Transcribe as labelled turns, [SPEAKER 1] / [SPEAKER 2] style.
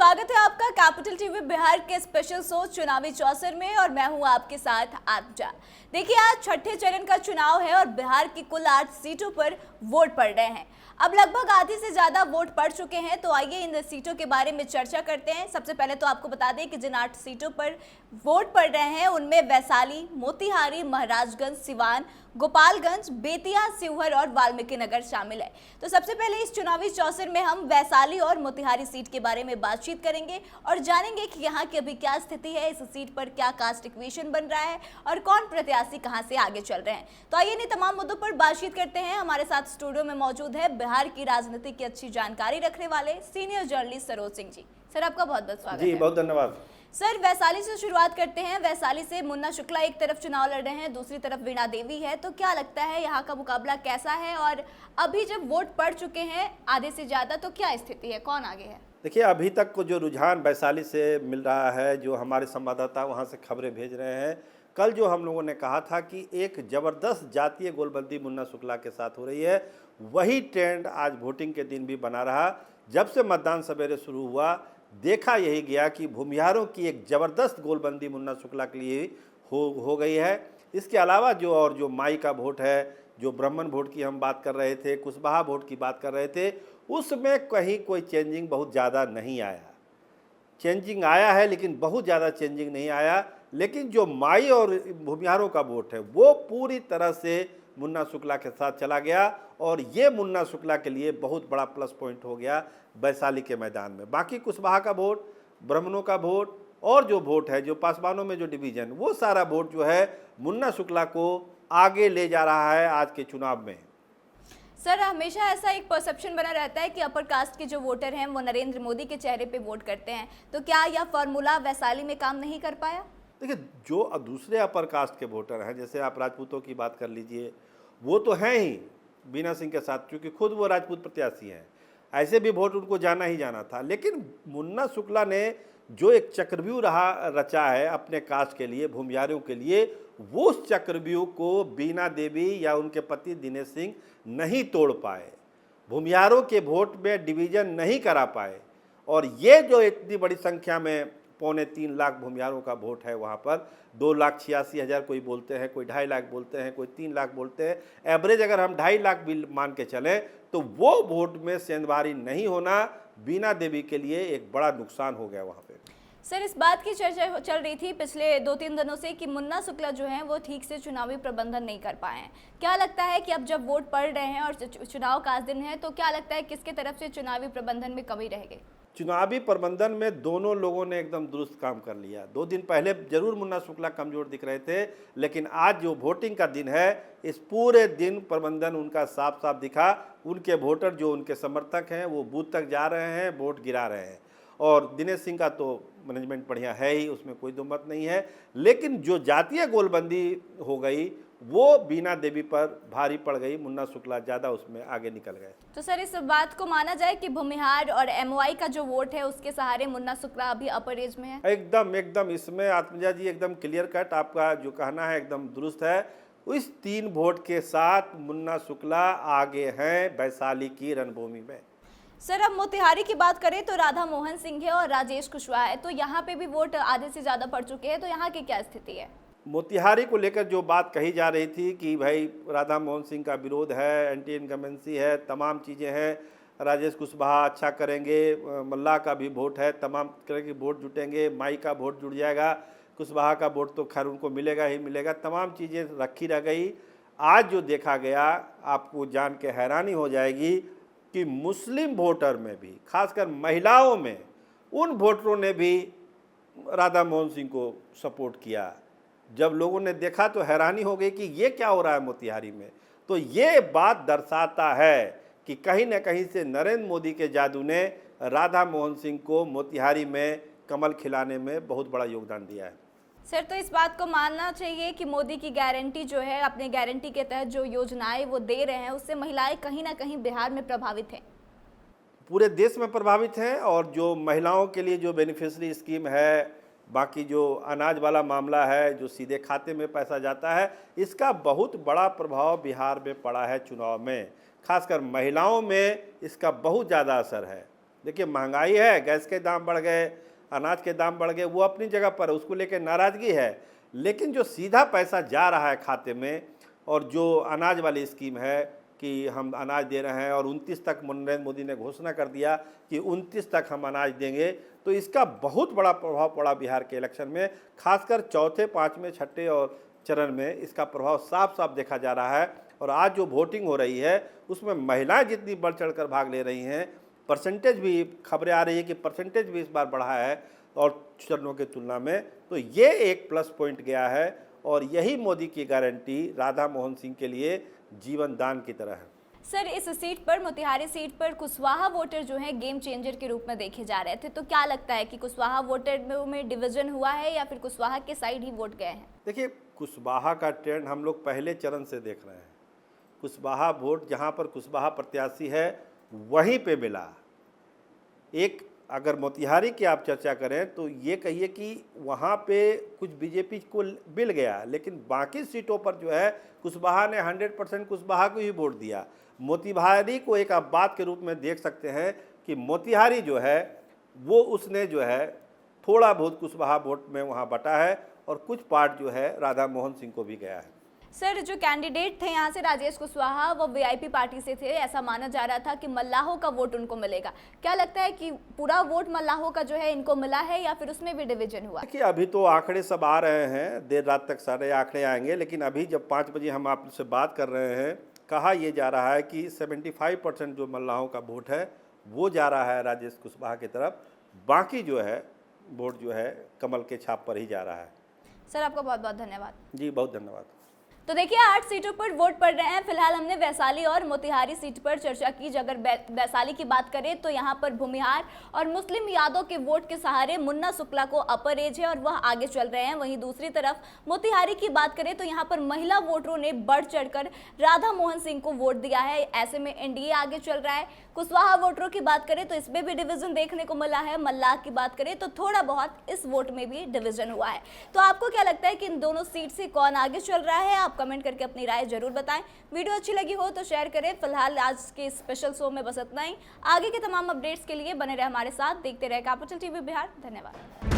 [SPEAKER 1] स्वागत है आपका कैपिटल टीवी बिहार के स्पेशल शो चुनावी चौसर में और मैं हूं आपके साथ आत्मजा। देखिए, आज छठे चरण का चुनाव है और बिहार की कुल 8 सीटों पर वोट पड़ रहे हैं। अब लगभग आधी से ज्यादा वोट पड़ चुके हैं, तो आइए इन सीटों के बारे में चर्चा करते हैं। सबसे पहले तो आपको बता दें कि जिन 8 सीटों पर वोट पड़ रहे हैं उनमें वैशाली, मोतिहारी, महाराजगंज, सिवान, गोपालगंज, बेतिया, शिवहर और वाल्मीकि नगर शामिल है। तो सबसे पहले इस चुनावी चौसर में हम वैशाली और मोतिहारी सीट के बारे में बातचीत करेंगे और जानेंगे कि यहाँ की अभी क्या स्थिति है, इस सीट पर क्या कास्ट इक्वेशन बन रहा है और कौन प्रत्याशी कहाँ से आगे चल रहे हैं। तो आइए इन तमाम मुद्दों पर बातचीत करते हैं। हमारे साथ स्टूडियो में मौजूद है बिहार की राजनीति की अच्छी जानकारी रखने वाले senior journalist Saroj Singh ji. Sir, आपका बहुत बहुत स्वागत है।
[SPEAKER 2] बहुत धन्यवाद।
[SPEAKER 1] सर, वैशाली से शुरुआत करते हैं। वैशाली से मुन्ना शुक्ला एक तरफ चुनाव लड़ रहे हैं, दूसरी तरफ वीणा देवी है। तो क्या लगता है यहाँ का मुकाबला कैसा है और अभी जब वोट पड़ चुके हैं आधे से ज्यादा, तो क्या स्थिति है, कौन आगे है?
[SPEAKER 2] देखिए, अभी तक को जो रुझान वैशाली से मिल रहा है, जो हमारे संवाददाता वहाँ से खबरें भेज रहे हैं, कल जो हम लोगों ने कहा था कि एक ज़बरदस्त जातीय गोलबंदी मुन्ना शुक्ला के साथ हो रही है, वही ट्रेंड आज वोटिंग के दिन भी बना रहा। जब से मतदान सवेरे शुरू हुआ, देखा यही गया कि भूमिहारों की एक ज़बरदस्त गोलबंदी मुन्ना शुक्ला के लिए हो गई है। इसके अलावा जो माई का वोट है, जो ब्राह्मण वोट की हम बात कर रहे थे, कुशवाहा वोट की बात कर रहे थे, उसमें कहीं कोई चेंजिंग बहुत ज़्यादा नहीं आया। चेंजिंग आया है लेकिन बहुत ज़्यादा चेंजिंग नहीं आया। लेकिन जो माई और भूमिहारों का वोट है वो पूरी तरह से मुन्ना शुक्ला के साथ चला गया और ये मुन्ना शुक्ला के लिए बहुत बड़ा प्लस पॉइंट हो गया वैशाली के मैदान में। बाकी कुशवाहा का वोट, ब्राह्मणों का वोट और जो वोट है, जो पासवानों में जो डिवीजन, वो सारा वोट जो है मुन्ना शुक्ला को आगे ले जा रहा है आज के चुनाव में।
[SPEAKER 1] सर, हमेशा ऐसा एक परसेप्शन बना रहता है कि अपर कास्ट के जो वोटर हैं वो नरेंद्र मोदी के चेहरे पे वोट करते हैं, तो क्या यह फॉर्मूला वैशाली में काम नहीं कर पाया?
[SPEAKER 2] देखिए, जो दूसरे अपर कास्ट के वोटर हैं, जैसे आप राजपूतों की बात कर लीजिए, वो तो हैं ही बीना सिंह के साथ, क्योंकि खुद वो राजपूत प्रत्याशी हैं, ऐसे भी वोट उनको जाना ही जाना था। लेकिन मुन्ना शुक्ला ने जो एक चक्रव्यूह रचा है अपने कास्ट के लिए, भूमिहारों के लिए, वो उस चक्रव्यूह को बीना देवी या उनके पति दिनेश सिंह नहीं तोड़ पाए, भूमिहारों के वोट में डिवीजन नहीं करा पाए। और ये जो इतनी बड़ी संख्या में 2.25 लाख भूमिहारों का वोट है, वहाँ पर 2,86,000 कोई बोलते हैं, कोई 2.5 लाख बोलते हैं, कोई 3 लाख बोलते हैं। एवरेज अगर हम 2.5 लाख भी मान के चलें तो वो वोट में सेंधमारी नहीं होना बीना देवी के लिए एक बड़ा नुकसान हो गया वहाँ पे।
[SPEAKER 1] सर, इस बात की चर्चा चल रही थी पिछले 2-3 दिनों से कि मुन्ना शुक्ला जो हैं वो ठीक से चुनावी प्रबंधन नहीं कर पाए हैं। क्या लगता है कि अब जब वोट पड़ रहे हैं और चुनाव का आज दिन है, तो क्या लगता है किसके तरफ से चुनावी प्रबंधन में कमी रहेगी?
[SPEAKER 2] चुनावी प्रबंधन में दोनों लोगों ने एकदम दुरुस्त काम कर लिया। 2 दिन पहले जरूर मुन्ना शुक्ला कमजोर दिख रहे थे, लेकिन आज जो वोटिंग का दिन है, इस पूरे दिन प्रबंधन उनका साफ साफ दिखा। उनके वोटर, जो उनके समर्थक हैं, वो बूथ तक जा रहे हैं, वोट गिरा रहे हैं। और दिनेश सिंह का तो मैनेजमेंट बढ़िया है ही, उसमें कोई दो मत नहीं है। लेकिन जो जातीय गोलबंदी हो गई वो बीना देवी पर भारी पड़ गई, मुन्ना शुक्ला ज़्यादा उसमें आगे निकल गए।
[SPEAKER 1] तो सर, इस बात को माना जाए कि भूमिहार और एमओआई का जो वोट है उसके सहारे मुन्ना शुक्ला अभी अपर एज में है?
[SPEAKER 2] एकदम इसमें आत्मजा जी एकदम क्लियर कट, आपका जो कहना है एकदम दुरुस्त है। इस 3 वोट के साथ मुन्ना शुक्ला आगे हैं वैशाली की रणभूमि में।
[SPEAKER 1] सर, अब मोतिहारी की बात करें तो राधा मोहन सिंह है और राजेश कुशवाहा है, तो यहाँ पे भी वोट आधे से ज़्यादा पड़ चुके हैं, तो यहाँ की क्या स्थिति है?
[SPEAKER 2] मोतिहारी को लेकर जो बात कही जा रही थी कि भाई राधा मोहन सिंह का विरोध है, एंटी इनकम्बेंसी है, तमाम चीज़ें हैं, राजेश कुशवाहा अच्छा करेंगे, मल्ला का भी वोट है, तमाम तरह के वोट जुटेंगे, माई का वोट जुड़ जाएगा, कुशवाहा का वोट तो खैर उनको मिलेगा ही मिलेगा, तमाम चीज़ें रखी रह गई। आज जो देखा गया, आपको जान के हैरानी हो जाएगी कि मुस्लिम वोटर में भी, खासकर महिलाओं में, उन वोटरों ने भी राधा मोहन सिंह को सपोर्ट किया। जब लोगों ने देखा तो हैरानी हो गई कि ये क्या हो रहा है मोतिहारी में। तो ये बात दर्शाता है कि कहीं न कहीं से नरेंद्र मोदी के जादू ने राधा मोहन सिंह को मोतिहारी में कमल खिलाने में बहुत बड़ा योगदान दिया है।
[SPEAKER 1] सर, तो इस बात को मानना चाहिए कि मोदी की गारंटी जो है, अपने गारंटी के तहत जो योजनाएं वो दे रहे हैं, उससे महिलाएं कहीं ना कहीं बिहार में प्रभावित हैं,
[SPEAKER 2] पूरे देश में प्रभावित हैं। और जो महिलाओं के लिए जो बेनिफिशियरी स्कीम है, बाकी जो अनाज वाला मामला है, जो सीधे खाते में पैसा जाता है, इसका बहुत बड़ा प्रभाव बिहार में पड़ा है चुनाव में। खासकर महिलाओं में इसका बहुत ज़्यादा असर है। देखिए महंगाई है, गैस के दाम बढ़ गए, अनाज के दाम बढ़ गए, वो अपनी जगह पर है, उसको लेकर नाराज़गी है। लेकिन जो सीधा पैसा जा रहा है खाते में, और जो अनाज वाली स्कीम है कि हम अनाज दे रहे हैं और 29 तक नरेंद्र मोदी ने घोषणा कर दिया कि 29 तक हम अनाज देंगे, तो इसका बहुत बड़ा प्रभाव पड़ा बिहार के इलेक्शन में, खासकर चौथे, पाँचवें, छठे और चरण में इसका प्रभाव साफ साफ देखा जा रहा है। और आज जो वोटिंग हो रही है उसमें महिलाएं जितनी बढ़ चढ़ कर भाग ले रही हैं, परसेंटेज भी खबरें आ रही है कि परसेंटेज भी इस बार बढ़ा है और चरणों की तुलना में, तो ये एक प्लस पॉइंट गया है। और यही मोदी की गारंटी राधा मोहन सिंह के लिए जीवन दान की तरह है।
[SPEAKER 1] सर, इस सीट पर, मोतिहारी सीट पर कुशवाहा वोटर जो है गेम चेंजर के रूप में देखे जा रहे थे, तो क्या लगता है कि कुशवाहा वोटर में डिवीजन हुआ है या फिर कुशवाहा के साइड ही वोट गए हैं?
[SPEAKER 2] देखिए, कुशवाहा का ट्रेंड हम लोग पहले चरण से देख रहे हैं। कुशवाहा वोट जहां पर कुशवाहा प्रत्याशी है वहीं पे मिला। एक अगर मोतिहारी की आप चर्चा करें तो ये कहिए कि वहाँ पे कुछ बीजेपी को मिल गया, लेकिन बाकी सीटों पर जो है कुशवाहा ने 100% कुशवाहा को ही वोट दिया। मोतिहारी को एक आप बात के रूप में देख सकते हैं कि मोतिहारी जो है वो उसने जो है थोड़ा बहुत कुशवाहा वोट में वहाँ बटा है, और कुछ पार्ट जो है राधा मोहन सिंह को भी गया है।
[SPEAKER 1] सर, जो कैंडिडेट थे यहाँ से राजेश कुशवाहा, वो वीआईपी पार्टी से थे, ऐसा माना जा रहा था कि मल्लाहों का वोट उनको मिलेगा। क्या लगता है कि पूरा वोट मल्लाहों का जो है इनको मिला है या फिर उसमें भी डिवीजन हुआ?
[SPEAKER 2] देखिए, अभी तो आंकड़े सब आ रहे हैं, देर रात तक सारे आंकड़े आएंगे, लेकिन अभी जब 5 बजे हम आपसे बात कर रहे हैं, कहा यह जा रहा है कि 75% जो मल्लाहों का वोट है वो जा रहा है राजेश कुशवाहा की तरफ, बाकी जो है वोट जो है कमल के छाप पर ही जा रहा है।
[SPEAKER 1] सर, आपका बहुत बहुत धन्यवाद।
[SPEAKER 2] जी, बहुत धन्यवाद।
[SPEAKER 1] तो देखिए, 8 सीटों पर वोट पड़ रहे हैं। फिलहाल हमने वैशाली और मोतिहारी सीट पर चर्चा की। अगर वैशाली की बात करें तो यहाँ पर भूमिहार और मुस्लिम यादव के वोट के सहारे मुन्ना शुक्ला को अपर एज है और वह आगे चल रहे हैं। वहीं दूसरी तरफ मोतिहारी की बात करें तो यहाँ पर महिला वोटरों ने बढ़ चढ़कर राधा मोहन सिंह को वोट दिया है। ऐसे में एनडीए आगे चल रहा है। कुशवाहा वोटरों की बात करें तो इसमें भी डिवीजन देखने को मिला है। मल्लाह की बात करें तो थोड़ा बहुत इस वोट में भी डिवीजन हुआ है। तो आपको क्या लगता है कि इन दोनों सीट से कौन आगे चल रहा है? आप कमेंट करके अपनी राय जरूर बताएं। वीडियो अच्छी लगी हो तो शेयर करें। फिलहाल आज के स्पेशल शो में बस इतना ही। आगे के तमाम अपडेट्स के लिए बने रहे हमारे साथ, देखते रहे कैपिटल टीवी बिहार। धन्यवाद।